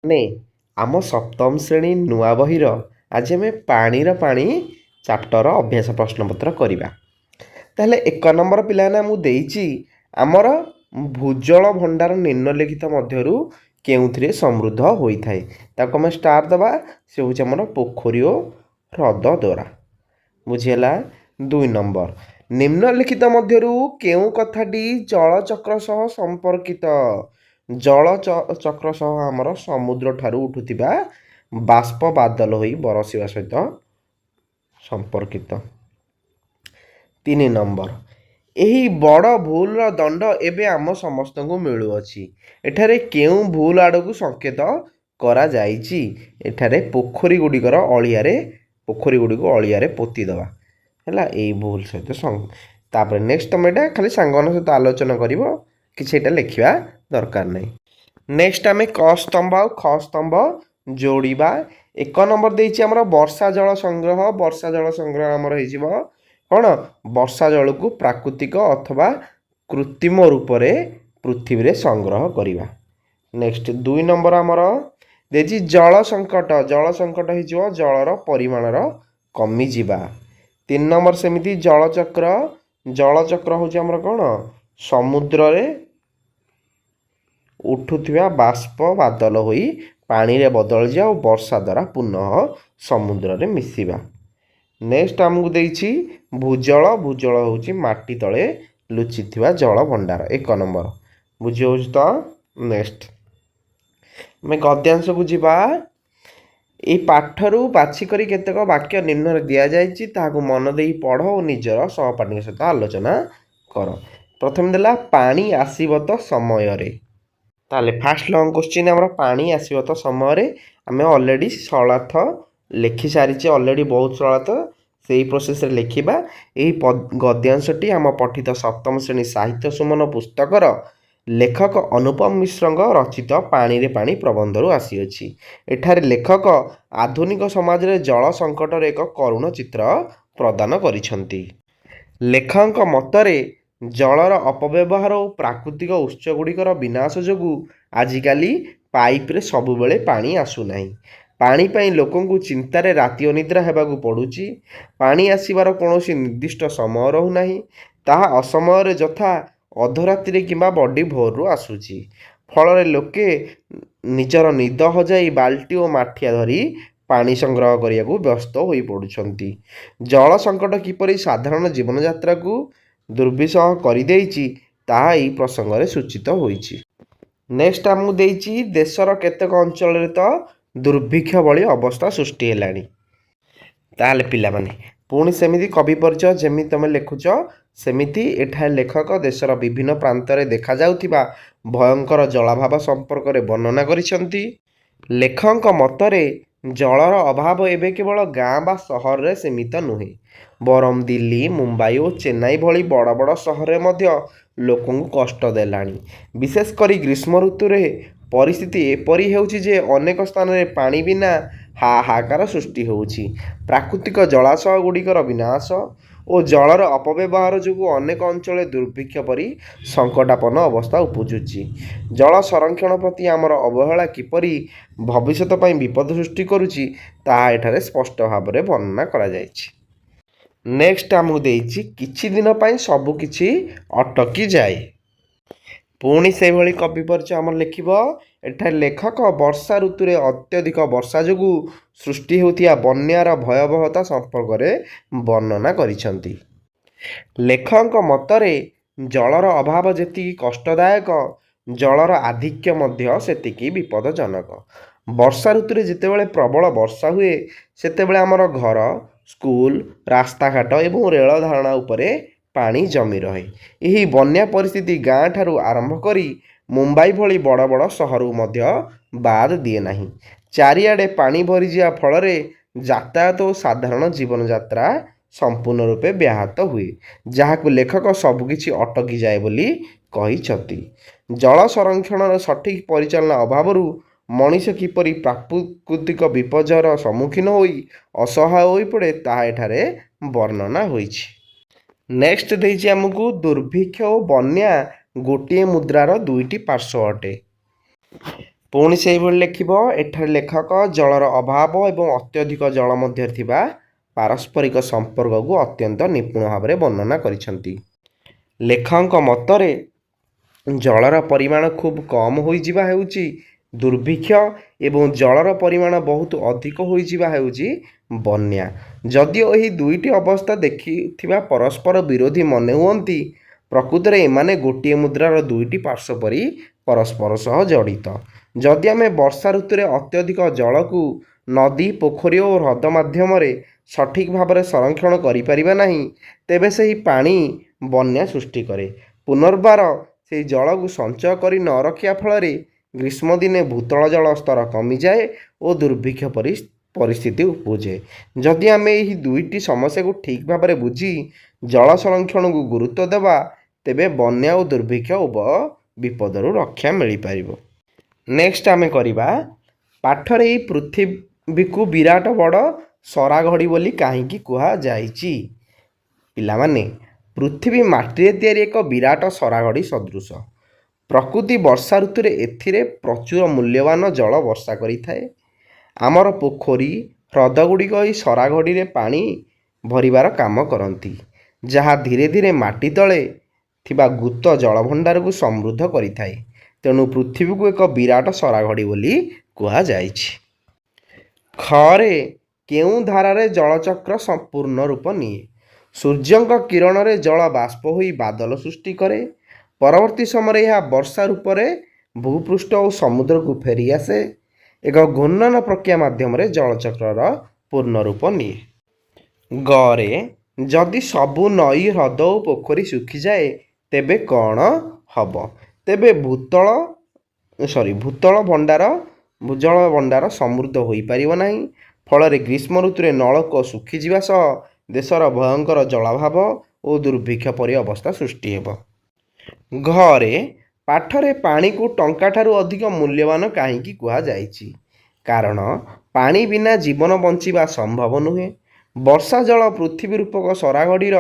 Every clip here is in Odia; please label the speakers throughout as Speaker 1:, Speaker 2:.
Speaker 1: ମାନେ ଆମ ସପ୍ତମ ଶ୍ରେଣୀ ନୂଆ ବହିର ଆଜି ଆମେ ପାଣିର ପାଣି ଚାପ୍ଟର ଅଭ୍ୟାସ ପ୍ରଶ୍ନପତ୍ର କରିବା। ତାହେଲେ 1 ନମ୍ବର ପିଲାମାନେ ମୁଁ ଦେଇଛି ଆମର ଭୂଜଳ ଭଣ୍ଡାର ନିମ୍ନଲିଖିତ ମଧ୍ୟରୁ କେଉଁଥିରେ ସମୃଦ୍ଧ ହୋଇଥାଏ। ତାକୁ ଆମେ ଷ୍ଟାର ଦେବା। ସେ ହେଉଛି ଆମର ପୋଖରୀ ଓ ହ୍ରଦ ଦ୍ୱାରା। ବୁଝିହେଲା। 2 ନମ୍ବର, ନିମ୍ନଲିଖିତ ମଧ୍ୟରୁ କେଉଁ କଥାଟି ଜଳଚକ୍ର ସହ ସମ୍ପର୍କିତ? ଜଳଚକ୍ର ସହ ଆମର ସମୁଦ୍ର ଠାରୁ ଉଠୁଥିବା ବାଷ୍ପ ବାଦଲ ହୋଇ ବରସିବା ସହିତ ସମ୍ପର୍କିତ। 3 ନମ୍ବର, ଏହି ବଡ଼ ଭୁଲର ଦଣ୍ଡ ଏବେ ଆମ ସମସ୍ତଙ୍କୁ ମିଳୁଅଛି। ଏଠାରେ କେଉଁ ଭୁଲ ଆଡ଼କୁ ସଂକେତ କରାଯାଇଛି? ଏଠାରେ ପୋଖରୀ ଗୁଡ଼ିକୁ ଅଳିଆରେ ପୋତି ଦେବା ହେଲା, ଏଇ ଭୁଲ ସହିତ ତାପରେ ନେକ୍ସଟ ତମେ ଏଇଟା ଖାଲି ସାଙ୍ଗମାନଙ୍କ ସହିତ ଆଲୋଚନା କରିବ, କିଛି ଏଇଟା ଲେଖିବା ଦରକାର ନାହିଁ। ନେକ୍ସଟ ଆମେ କ ସ୍ତମ୍ଭ ଆଉ ଖ ସ୍ତମ୍ଭ ଯୋଡ଼ିବା। 1 ନମ୍ବର ଦେଇଛି ଆମର ବର୍ଷା ଜଳ ସଂଗ୍ରହ। ବର୍ଷା ଜଳ ସଂଗ୍ରହ ଆମର ହେଇଯିବ କ'ଣ? ବର୍ଷା ଜଳକୁ ପ୍ରାକୃତିକ ଅଥବା କୃତ୍ରିମ ରୂପରେ ପୃଥିବୀରେ ସଂଗ୍ରହ କରିବା। ନେକ୍ସଟ 2 ନମ୍ବର ଆମର ଦେଇଛି ଜଳ ସଙ୍କଟ। ଜଳ ସଙ୍କଟ ହେଇଯିବ ଜଳର ପରିମାଣର କମିଯିବା। 3 ନମ୍ବର ସେମିତି ଜଳଚକ୍ର। ଜଳଚକ୍ର ହେଉଛି ଆମର କ'ଣ? ସମୁଦ୍ରରେ ଉଠୁଥିବା ବାଷ୍ପ ବାଦଲ ହୋଇ ପାଣିରେ ବଦଳିଯିବା ଓ ବର୍ଷା ଦ୍ୱାରା ପୁନଃ ସମୁଦ୍ରରେ ମିଶିବା। ନେକ୍ସଟ ଆମକୁ ଦେଇଛି ଭୂଜଳ। ଭୂଜଳ ହେଉଛି ମାଟି ତଳେ ଲୁଚିଥିବା ଜଳ ଭଣ୍ଡାର। 1 ନମ୍ବର ବୁଝି ହେଉଛି ତ? ନେକ୍ସଟ ଆମେ ଗଦ୍ୟାଂଶକୁ ଯିବା। ଏହି ପାଠରୁ ବାଛିକରି କେତେକ ବାକ୍ୟ ନିମ୍ନରେ ଦିଆଯାଇଛି, ତାହାକୁ ମନ ଦେଇ ପଢ଼ ଓ ନିଜର ସହପାଠୀଙ୍କ ସହିତ ଆଲୋଚନା କର। ପ୍ରଥମେ ଦେଲା ପାଣି ଆସିବ ତ ସମୟରେ। ତାହେଲେ ଫାର୍ଷ୍ଟ ଲଙ୍ଗ କୋଶ୍ଚିନ୍ ଆମର ପାଣି ଆସିବ ତ ସମୟରେ। ଆମେ ଅଲରେଡ଼ି ସରଳାର୍ଥ ଲେଖି ସାରିଛେ, ଅଲରେଡ଼ି ବହୁତ ସରଳାର୍ଥ, ସେଇ ପ୍ରୋସେସରେ ଲେଖିବା। ଏହି ଗଦ୍ୟାଂଶଟି ଆମ ପଠିତ ସପ୍ତମ ଶ୍ରେଣୀ ସାହିତ୍ୟ ସୁମନ ପୁସ୍ତକର ଲେଖକ ଅନୁପମ ମିଶ୍ରଙ୍କ ରଚିତ ପାଣିରେ ପାଣି ପ୍ରବନ୍ଧରୁ ଆସିଅଛି। ଏଠାରେ ଲେଖକ ଆଧୁନିକ ସମାଜରେ ଜଳ ସଙ୍କଟର ଏକ କରୁଣ ଚିତ୍ର ପ୍ରଦାନ କରିଛନ୍ତି। ଲେଖକଙ୍କ ମତରେ ଜଳର ଅପବ୍ୟବହାର ଓ ପ୍ରାକୃତିକ ଉତ୍ସ ଗୁଡ଼ିକର ବିନାଶ ଯୋଗୁଁ ଆଜିକାଲି ପାଇପ୍ରେ ସବୁବେଳେ ପାଣି ଆସୁନାହିଁ। ପାଣି ପାଇଁ ଲୋକଙ୍କୁ ଚିନ୍ତାରେ ରାତି ଅନିଦ୍ରା ହେବାକୁ ପଡ଼ୁଛି। ପାଣି ଆସିବାର କୌଣସି ନିର୍ଦ୍ଦିଷ୍ଟ ସମୟ ରହୁନାହିଁ। ତାହା ଅସମୟରେ ଯଥା ଅଧରାତିରେ କିମ୍ବା ବଡ଼ି ଭୋରରୁ ଆସୁଛି। ଫଳରେ ଲୋକେ ନିଜର ନିଦ ହଜାଇ ବାଲ୍ଟି ଓ ମାଠିଆ ଧରି ପାଣି ସଂଗ୍ରହ କରିବାକୁ ବ୍ୟସ୍ତ ହୋଇପଡ଼ୁଛନ୍ତି। ଜଳ ସଙ୍କଟ କିପରି ସାଧାରଣ ଜୀବନଯାତ୍ରାକୁ ଦୁର୍ବିସହ କରିଦେଇଛି, ତାହା ଏହି ପ୍ରସଙ୍ଗରେ ସୂଚିତ ହୋଇଛି। ନେକ୍ସଟ ଆମକୁ ଦେଇଛି ଦେଶର କେତେକ ଅଞ୍ଚଳରେ ତ ଦୁର୍ଭିକ୍ଷ ଭଳି ଅବସ୍ଥା ସୃଷ୍ଟି ହେଲାଣି। ତାହେଲେ ପିଲାମାନେ ପୁଣି ସେମିତି କବି ପରିଚୟ ଯେମିତି ତୁମେ ଲେଖୁଛ ସେମିତି ଏଠାରେ ଲେଖକ ଦେଶର ବିଭିନ୍ନ ପ୍ରାନ୍ତରେ ଦେଖାଯାଉଥିବା ଭୟଙ୍କର ଜଳାଭାବ ସମ୍ପର୍କରେ ବର୍ଣ୍ଣନା କରିଛନ୍ତି। ଲେଖକଙ୍କ ମତରେ ଜଳର ଅଭାବ ଏବେ କେବଳ ଗାଁ ବା ସହରରେ ସୀମିତ ନୁହେଁ, ବରଂ ଦିଲ୍ଲୀ, ମୁମ୍ବାଇ ଓ ଚେନ୍ନାଇ ଭଳି ବଡ଼ ବଡ଼ ସହରରେ ମଧ୍ୟ ଲୋକଙ୍କୁ କଷ୍ଟ ଦେଲାଣି। ବିଶେଷ କରି ଗ୍ରୀଷ୍ମ ଋତୁରେ ପରିସ୍ଥିତି ଏପରି ହେଉଛି ଯେ ଅନେକ ସ୍ଥାନରେ ପାଣି ବିନା ହାହାକାର ସୃଷ୍ଟି ହେଉଛି। ପ୍ରାକୃତିକ ଜଳାଶୟ ଗୁଡ଼ିକର ବିନାଶ ଓ ଜଳର ଅପବ୍ୟବହାର ଯୋଗୁଁ ଅନେକ ଅଞ୍ଚଳରେ ଦୁର୍ଭିକ୍ଷ ପରି ସଙ୍କଟାପନ୍ନ ଅବସ୍ଥା ଉପୁଜୁଛି। ଜଳ ସଂରକ୍ଷଣ ପ୍ରତି ଆମର ଅବହେଳା କିପରି ଭବିଷ୍ୟତ ପାଇଁ ବିପଦ ସୃଷ୍ଟି କରୁଛି, ତାହା ଏଠାରେ ସ୍ପଷ୍ଟ ଭାବରେ ବର୍ଣ୍ଣନା କରାଯାଇଛି। ନେକ୍ସଟ ଆମକୁ ଦେଇଛି କିଛି ଦିନ ପାଇଁ ସବୁ କିଛି ଅଟକି ଯାଏ। ପୁଣି ସେଇଭଳି କବି ପରିଚୟ ଆମର ଲେଖିବ। ଏଠାରେ ଲେଖକ ବର୍ଷା ଋତୁରେ ଅତ୍ୟଧିକ ବର୍ଷା ଯୋଗୁଁ ସୃଷ୍ଟି ହେଉଥିବା ବନ୍ୟାର ଭୟାବହତା ସମ୍ପର୍କରେ ବର୍ଣ୍ଣନା କରିଛନ୍ତି। ଲେଖକଙ୍କ ମତରେ ଜଳର ଅଭାବ ଯେତିକି କଷ୍ଟଦାୟକ, ଜଳର ଆଧିକ୍ୟ ମଧ୍ୟ ସେତିକି ବିପଦଜନକ। ବର୍ଷା ଋତୁରେ ଯେତେବେଳେ ପ୍ରବଳ ବର୍ଷା ହୁଏ, ସେତେବେଳେ ଆମର ଘର, ସ୍କୁଲ, ରାସ୍ତାଘାଟ ଏବଂ ରେଳ ଧାରଣା ଉପରେ ପାଣି ଜମି ରହେ। ଏହି ବନ୍ୟା ପରିସ୍ଥିତି ଗାଁ ଠାରୁ ଆରମ୍ଭ କରି ମୁମ୍ବାଇ ଭଳି ବଡ଼ ବଡ଼ ସହରକୁ ମଧ୍ୟ ବାଦ ଦିଏ ନାହିଁ। ଚାରିଆଡ଼େ ପାଣି ଭରିଯିବା ଫଳରେ ଯାତାୟାତ ଓ ସାଧାରଣ ଜୀବନଯାତ୍ରା ସମ୍ପୂର୍ଣ୍ଣ ରୂପେ ବ୍ୟାହତ ହୁଏ, ଯାହାକୁ ଲେଖକ ସବୁକିଛି ଅଟକିଯାଏ ବୋଲି କହିଛନ୍ତି। ଜଳ ସଂରକ୍ଷଣର ସଠିକ ପରିଚାଳନା ଅଭାବରୁ ମଣିଷ କିପରି ପ୍ରାକୃତିକ ବିପର୍ଯ୍ୟୟର ସମ୍ମୁଖୀନ ହୋଇ ଅସହାୟ ହୋଇପଡ଼େ, ତାହା ଏଠାରେ ବର୍ଣ୍ଣନା ହୋଇଛି। ନେକ୍ସଟ ଦେଇଛି ଆମକୁ ଦୁର୍ଭିକ୍ଷ ଓ ବନ୍ୟା ଗୋଟିଏ ମୁଦ୍ରାର ଦୁଇଟି ପାର୍ଶ୍ୱ ଅଟେ। पुणी से लिखिब एठार लेखक जलर अभाव एवं अत्यधिक जल मध्य थिबा पारस्परिक संपर्क को अत्यंत निपुण भाव में वर्णना करिसेंती। लेखक मतरे जलर परिमाण खूब कम होइजिबा हेउची दुर्भिक्ष एवं जलर परिमाण बहुत अधिक होइजिबा हेउची बन्या। जदिओ एही दुईटी अवस्था देखिथिबा परस्पर विरोधी मने हुअंती, प्रकृत में एमाने गोटे मुद्रार दुईटी पार्श्व परी परस्पर सह जड़ित। जदि आम वर्षा ऋतु में अत्यधिक जल को नदी पोखरी और ह्रद माध्यम सठिक भाव में संरक्षण करिपारिबा नाही, तेबे सही पानी बन्या सृष्टि करे। पुनर्बार से जल को संचय करि न रखिया फल ग्रीष्म दिने भूतल जल स्तर कमी जाए और दुर्भिक्ष परिस्थिति उपजे। जदि आम यही दुईटी समस्या को ठीक भाव में बुझी जल संरक्षण को गुरुत्व देवा, तेबे बन्या और दुर्भिक्ष विपदरू रक्षा मिल पार। नेक्स्ट आम करवा पाठर यही पृथ्वी को विराट बड़ सरा घड़ी बोली कहीं कह जाइछि। पिलामाने पृथ्वी माटी तैयारी एक विराट सरा घड़ी सदृश। प्रकृति वर्षा ऋतु एथिरे प्रचुर मूल्यवान जल वर्षा करिथाए। आमर पोखरी ह्रद गुड़िक यही सरा घड़ी रे पानी भरिबार काम करती, जहाँ धीरे धीरे माटी तले थिबा गुप्त जलभंडार को समृद्ध करिथाए। तेणु पृथ्वी को एक विराट सरा घड़ी बोली कह जाइछि। खरे केउं धारारे जलचक्र संपूर्ण रूप निए। सूर्यंक किरण रे जल बाष्प होई बादल सृष्टि करे। परवर्ती समय यह वर्षा रूप में भूपृष्ठ और समुद्र को फेरी आसे। एक घूर्णन प्रक्रिया माध्यम जलचक्र पूर्ण रूप निए। गरे जदि सबु नई ह्रद और पोखरी सुखी जाए, तेबे कौन हब? तेबे भूतल भंडार समृद्ध हो पारिब नाही। फल ग्रीष्म ऋतु में नलकूप सुखीजा सह देशर भयंकर जलाभाव और दुर्भिक्ष परी अवस्था सृष्टि हेब। घरे पाठरे पानी को टंका ठारू अधिक मूल्यवान कहीं कह जाइछि, कारण पानी बिना जीवन बंचिबा संभव नुहे। वर्षा जल पृथ्वी रूपक सरा घड़ीर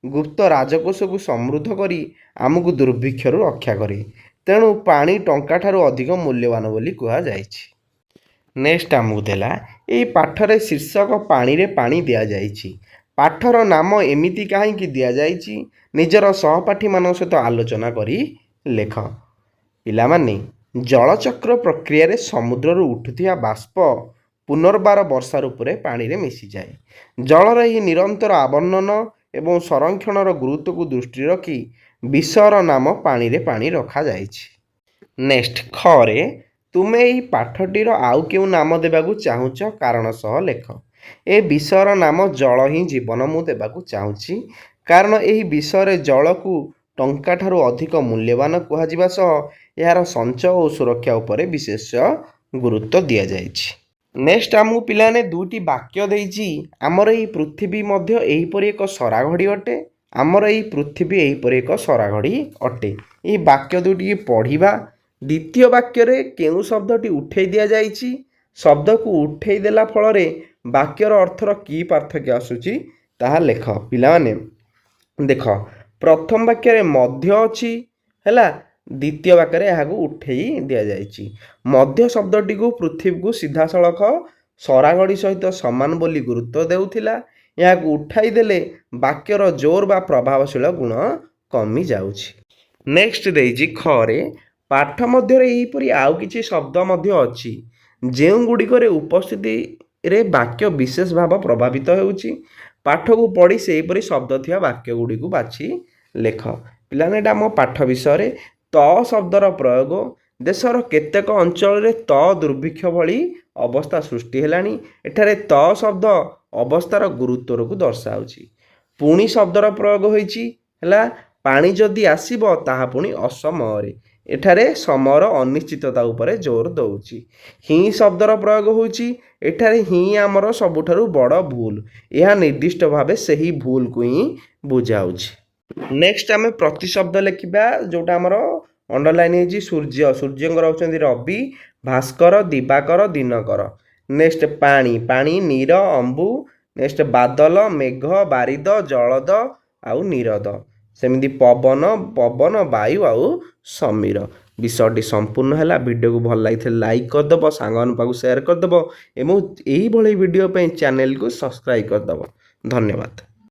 Speaker 1: गुप्त राजकोष को समृद्ध करी आमको दुर्भिक्षरू रक्षा करे। तेणु पानी टंका ठारू अधिक मूल्यवान बोली कह जाइछि। नेक्स्ट आमको देला एई पाठरे शीर्षक पानी रे पानी दिया जाइछि। पाठर नाम एमिति कहीं दिया जाइछि, निजर सहपाठी मान सहित आलोचना करी लेख। पिलामाने जलचक्र प्रक्रिया रे समुद्र उठुथिया बाष्प पुनर्बार वर्षा रूप में पानी रे मिसी जाए। जलर यही निरंतर आवर्णन एवं संरक्षणर गुरुत्व को दृष्टि रखी विषयर नाम पानी रे पानी रखा जाइछि। नेक्स्ट खरे तुमे यही पाठटीर आउ केउ नाम देबाकू चाहुच कारण सह लेख। ए विषयर नाम जल ही जीवन मु देबाकू चाहूँगी, कारण यही विषय जल को टंका ठारू अधिक मूल्यवान कहुवा सह यार संचय और सुरक्षा उपरे विशेष गुरुत्व दि जाइछि। नेक्स्ट आमको पिलाने दुईटी वाक्य देइछि। आमर यही पृथ्वी मध्य एहीपरि एक सरा घड़ी अटे। आमर यही पृथ्वी एहीपरि एक सरा घड़ी अटे। यही वाक्य दुईटी पढ़िबा। द्वितीय वाक्य रे केउ शब्दटी उठेई दिया जाइछि। शब्द को उठेई देला फल रे वाक्यर अर्थर की पार्थक्य आसुची ताहा लेख। पिलाने देख, प्रथम वाक्य रे मध्य अछि हैला, द्वितीय वाक्य रे याको उठेई दिया जाइछि। मध्य शब्दटी को पृथ्वी को सीधा सड़क सरा घड़ी सहित समान बोली गुरुत्व देउथिला। याको उठाई देले वाक्यर जोर बा प्रभावशील गुण कमी जाउछि। नेक्स्ट देइछि खरे पाठ मध्य एहीपरि आउ किछि शब्द मध्य अछि जेउ गुड़िकरे उपस्थिति रे वाक्य विशेष भाव प्रभावित होउछि। पाठ को पढ़ी सेहीपरि शब्द थिया वाक्य गुड़ी को बाछि लेख। पिलाने आम पाठ विषय त शब्दर प्रयोग देशर केतेक अंचल रे त दुर्भिक्ष भली अवस्था सृष्टि हेलानी। एठारे त शब्द अवस्थार गुरुत्वर को दर्शाउछि। पुणी शब्दर प्रयोग होइछि हैला, पानी जदि आसीबो ताहा पुणी असमୟରେ। एठारे समयर अनिश्चितता उपरे जोर दउछि। ही शब्दर प्रयोग होउछि। एठारे ही आमर सबुठारु बड़ भूल। यह निर्दिष्ट भावे सही भूल को ही बुझाउछि। नेक्स्ट आमे प्रतिशब्द लिखिबा, जोटा आमर अंडरलाइन है सूर्य। सूर्यंकर होउछन्ति रवि, भास्कर, दिवाकर, दिनकर। नेक्स्ट पानी, पानी नीर, अंबु। नेक्स्ट बादल, मेघ, बारिद, जलद आउ नीरद। सेमिति पवन, पवन, वायु आउ समीर। विषयटी संपूर्ण है वीडियो को भल लगी लाइक करदेव सांग पाक सेयार करदेव एवं यही भिडियो चैनल को सब्सक्राइब करदेव धन्यवाद।